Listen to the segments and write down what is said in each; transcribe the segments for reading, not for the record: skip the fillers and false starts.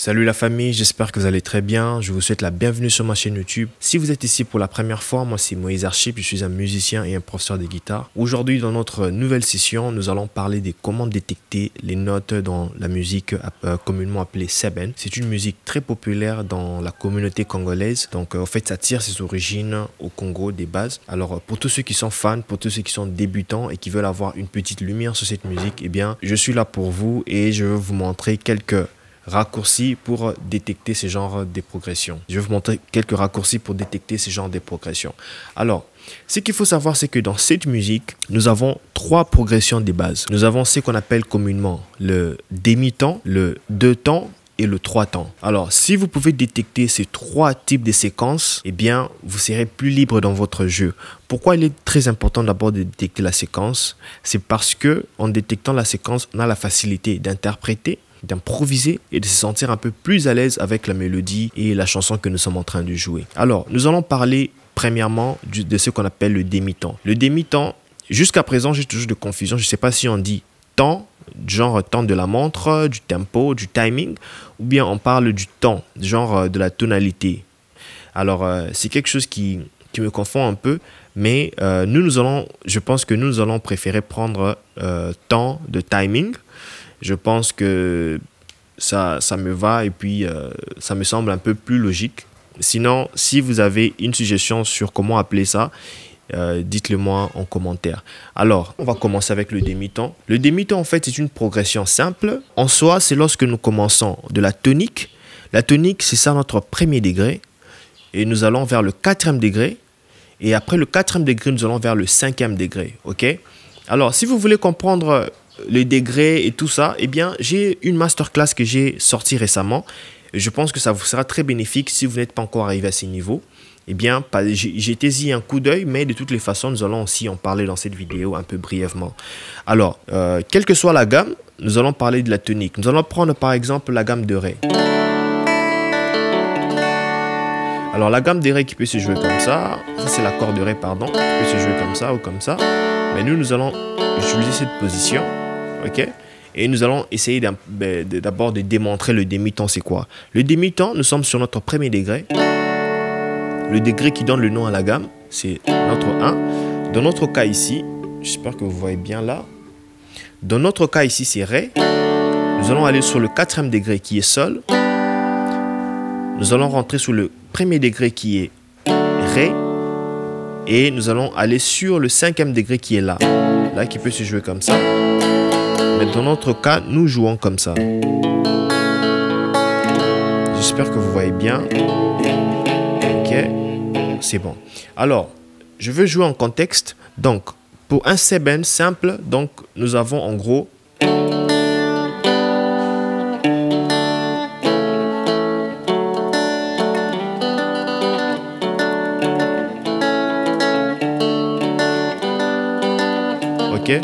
Salut la famille, j'espère que vous allez très bien. Je vous souhaite la bienvenue sur ma chaîne YouTube. Si vous êtes ici pour la première fois, moi c'est Moïse Archip, je suis un musicien et un professeur de guitare. Aujourd'hui, dans notre nouvelle session, nous allons parler de comment détecter les notes dans la musique communément appelée seben. C'est une musique très populaire dans la communauté congolaise. Donc en fait, ça tire ses origines au Congo des bases. Alors pour tous ceux qui sont fans, pour tous ceux qui sont débutants et qui veulent avoir une petite lumière sur cette musique, eh bien, je suis là pour vous et je vais vous montrer quelques raccourcis pour détecter ce genre de progression. Je vais vous montrer quelques raccourcis pour détecter ce genre de progression. Alors, ce qu'il faut savoir, c'est que dans cette musique, nous avons trois progressions de base. Nous avons ce qu'on appelle communément le demi-temps, le deux-temps et le trois-temps. Alors, si vous pouvez détecter ces trois types de séquences, eh bien, vous serez plus libre dans votre jeu. Pourquoi il est très important d'abord de détecter la séquence? C'est parce que en détectant la séquence, on a la facilité d'interpréter, d'improviser et de se sentir un peu plus à l'aise avec la mélodie et la chanson que nous sommes en train de jouer. Alors, nous allons parler premièrement de ce qu'on appelle le demi-temps. Le demi-temps, jusqu'à présent, j'ai toujours de confusion. Je ne sais pas si on dit temps, genre temps de la montre, du tempo, du timing, ou bien on parle du temps, genre de la tonalité. Alors, c'est quelque chose qui me confond un peu, mais je pense que nous allons préférer prendre temps de timing. Je pense que ça me va et puis ça me semble un peu plus logique. Sinon, si vous avez une suggestion sur comment appeler ça, dites-le moi en commentaire. Alors, on va commencer avec le demi-temps. Le demi-temps, en fait, c'est une progression simple. En soi, c'est lorsque nous commençons de la tonique. La tonique, c'est ça notre premier degré. Et nous allons vers le quatrième degré. Et après le quatrième degré, nous allons vers le cinquième degré. OK? Alors, si vous voulez comprendre les degrés et tout ça, eh bien, j'ai une masterclass que j'ai sortie récemment. Je pense que ça vous sera très bénéfique si vous n'êtes pas encore arrivé à ces niveaux. Eh bien, jetez-y un coup d'œil, mais de toutes les façons, nous allons aussi en parler dans cette vidéo un peu brièvement. Alors, quelle que soit la gamme, nous allons parler de la tonique. Nous allons prendre par exemple la gamme de Ré. Alors, la gamme de Ré qui peut se jouer comme ça c'est l'accord de Ré, pardon, qui peut se jouer comme ça ou comme ça. Mais nous allons utiliser cette position. OK? Et nous allons essayer d'abord de démontrer le demi-temps, c'est quoi? Le demi-temps, nous sommes sur notre premier degré. Le degré qui donne le nom à la gamme, c'est notre 1. Dans notre cas ici, j'espère que vous voyez bien là. Dans notre cas ici, c'est Ré. Nous allons aller sur le quatrième degré qui est Sol. Nous allons rentrer sur le premier degré qui est Ré. Et nous allons aller sur le cinquième degré qui est là. Là, qui peut se jouer comme ça. Mais dans notre cas, nous jouons comme ça. J'espère que vous voyez bien. Ok, c'est bon. Alors, je veux jouer en contexte. Donc, pour un seben simple, donc nous avons en gros ok.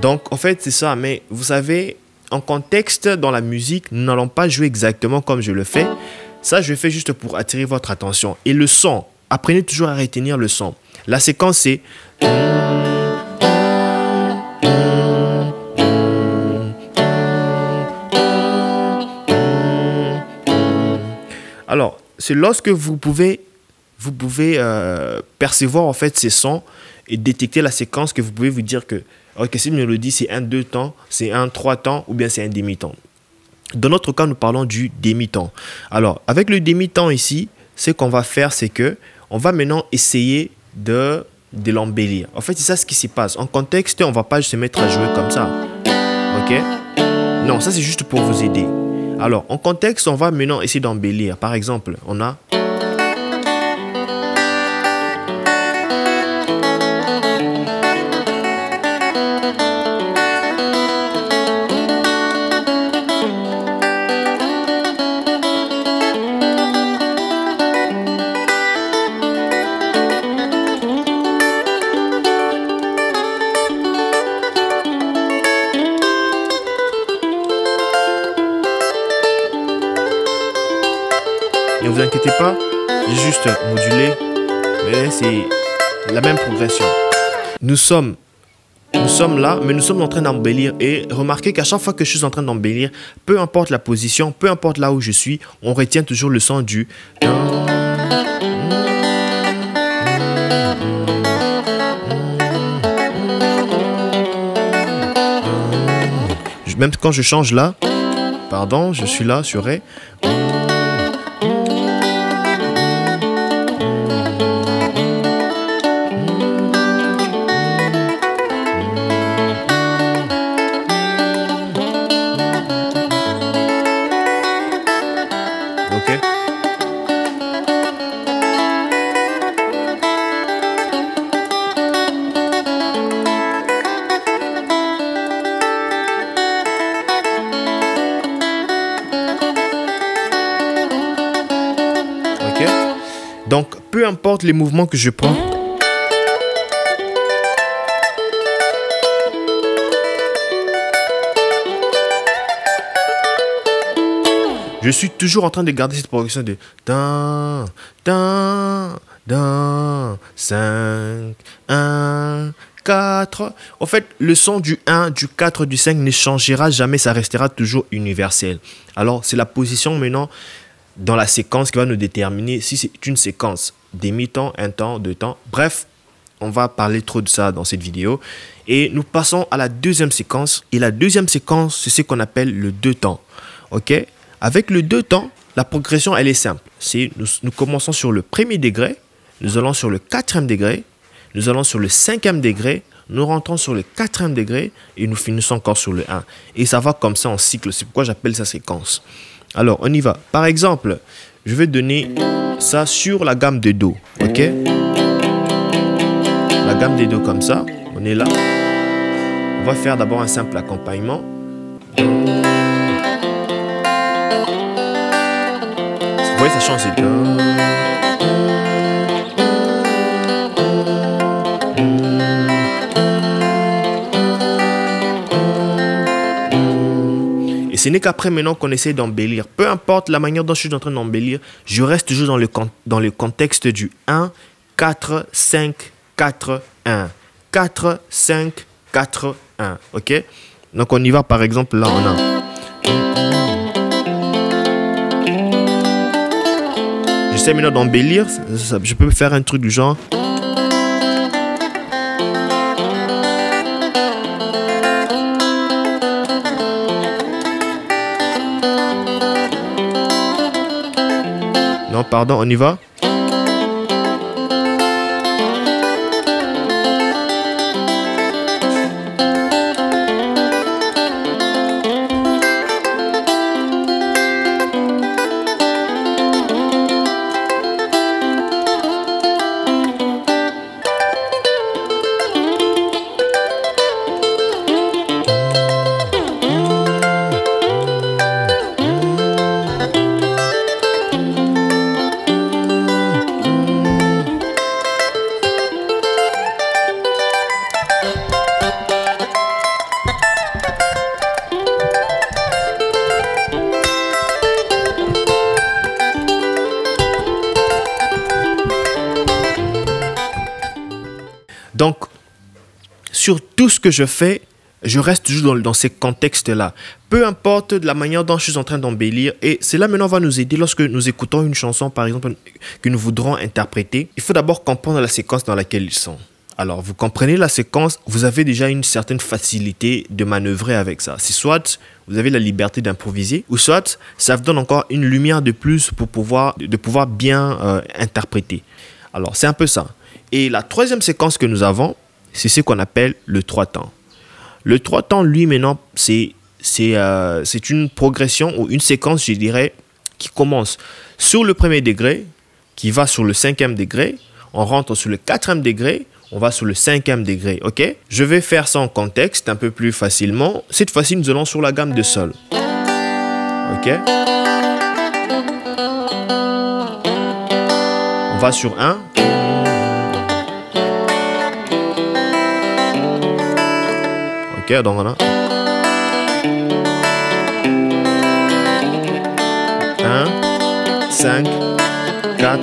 Donc, en fait, c'est ça. Mais vous savez, en contexte, dans la musique, nous n'allons pas jouer exactement comme je le fais. Ça, je le fais juste pour attirer votre attention. Et le son, apprenez toujours à retenir le son. La séquence, c'est... Alors, c'est lorsque vous pouvez percevoir en fait ces sons et détecter la séquence que vous pouvez vous dire que ok, cette mélodie c'est un deux temps, c'est un trois temps ou bien c'est un demi-temps. Dans notre cas, nous parlons du demi-temps. Alors, avec le demi-temps ici, ce qu'on va faire, c'est que on va maintenant essayer de l'embellir. En fait, c'est ça ce qui se passe. En contexte, on ne va pas se mettre à jouer comme ça. Ok? Non, ça c'est juste pour vous aider. Alors, en contexte, on va maintenant essayer d'embellir. Par exemple, on a... Ne vous inquiétez pas, j'ai juste modulé, mais c'est la même progression. Nous sommes Nous sommes là, mais nous sommes en train d'embellir. Et remarquez qu'à chaque fois que je suis en train d'embellir, peu importe la position, peu importe là où je suis, on retient toujours le son du... Même quand je change là, pardon, je suis là sur Ré. Ok. Donc, peu importe les mouvements que je prends, je suis toujours en train de garder cette progression de dan, dan, dan, 5, 1, 4. En fait, le son du 1, du 4, du 5 ne changera jamais, ça restera toujours universel. Alors, c'est la position maintenant dans la séquence qui va nous déterminer si c'est une séquence demi-temps, un temps, deux temps. Bref, on va parler trop de ça dans cette vidéo. Et nous passons à la deuxième séquence. Et la deuxième séquence, c'est ce qu'on appelle le deux temps. Ok? Avec le deux temps, la progression, elle est simple. Nous commençons sur le premier degré, nous allons sur le quatrième degré, nous allons sur le cinquième degré, nous rentrons sur le quatrième degré et nous finissons encore sur le 1. Et ça va comme ça en cycle. C'est pourquoi j'appelle ça séquence. Alors, on y va. Par exemple, je vais donner ça sur la gamme de Do. Ok? La gamme de Do comme ça. On est là. On va faire d'abord un simple accompagnement. Vous voyez, ça change. C'est Do. Ce n'est qu'après maintenant qu'on essaie d'embellir. Peu importe la manière dont je suis en train d'embellir, je reste toujours dans le contexte du 1, 4, 5, 4, 1. 4, 5, 4, 1. Ok? Donc on y va par exemple, là on a... J'essaie maintenant d'embellir. Je peux faire un truc du genre... Non, pardon, on y va. Donc, sur tout ce que je fais, je reste toujours dans ces contextes-là. Peu importe de la manière dont je suis en train d'embellir. Et cela maintenant va nous aider lorsque nous écoutons une chanson, par exemple, que nous voudrons interpréter. Il faut d'abord comprendre la séquence dans laquelle ils sont. Alors, vous comprenez la séquence, vous avez déjà une certaine facilité de manœuvrer avec ça. C'est soit vous avez la liberté d'improviser, ou soit ça vous donne encore une lumière de plus pour pouvoir bien interpréter. Alors, c'est un peu ça. Et la troisième séquence que nous avons, c'est ce qu'on appelle le 3 temps. Le 3 temps, lui, maintenant, c'est une progression ou une séquence, je dirais, qui commence sur le premier degré, qui va sur le cinquième degré, on rentre sur le quatrième degré, on va sur le cinquième degré, ok? Je vais faire ça en contexte un peu plus facilement. Cette fois-ci, nous allons sur la gamme de Sol. Ok? On va sur 1. Ok, donc on a 1, 5, 4,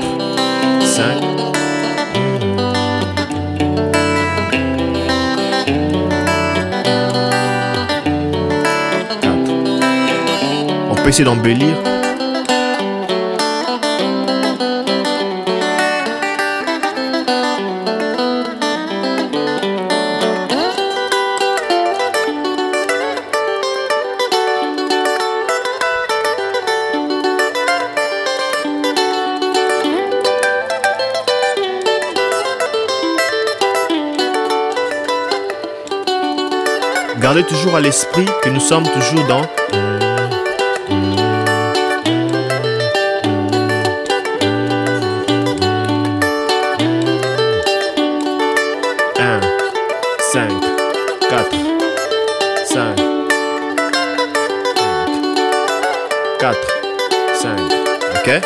5. peut essayer d'embellir. Gardez toujours à l'esprit que nous sommes toujours dans... Un, 5, 4, 5, 4, 5, ok?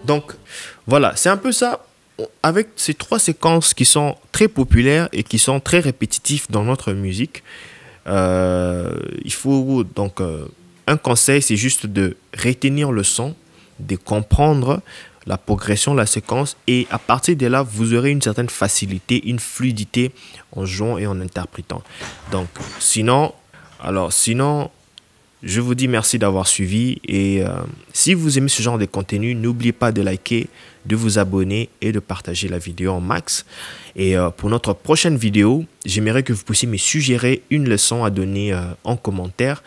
Donc voilà, c'est un peu ça. Avec ces 3 séquences qui sont très populaires et qui sont très répétitifs dans notre musique, il faut donc un conseil, c'est juste de retenir le son, de comprendre la progression, la séquence, et à partir de là, vous aurez une certaine facilité, une fluidité en jouant et en interprétant. Donc sinon, je vous dis merci d'avoir suivi, et si vous aimez ce genre de contenu, n'oubliez pas de liker, de vous abonner et de partager la vidéo en max. Et pour notre prochaine vidéo, j'aimerais que vous puissiez me suggérer une leçon à donner en commentaire,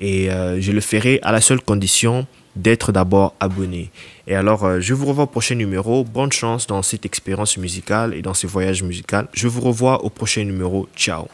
et je le ferai à la seule condition d'être d'abord abonné. Et alors, je vous revois au prochain numéro. Bonne chance dans cette expérience musicale et dans ce voyage musical. Je vous revois au prochain numéro. Ciao.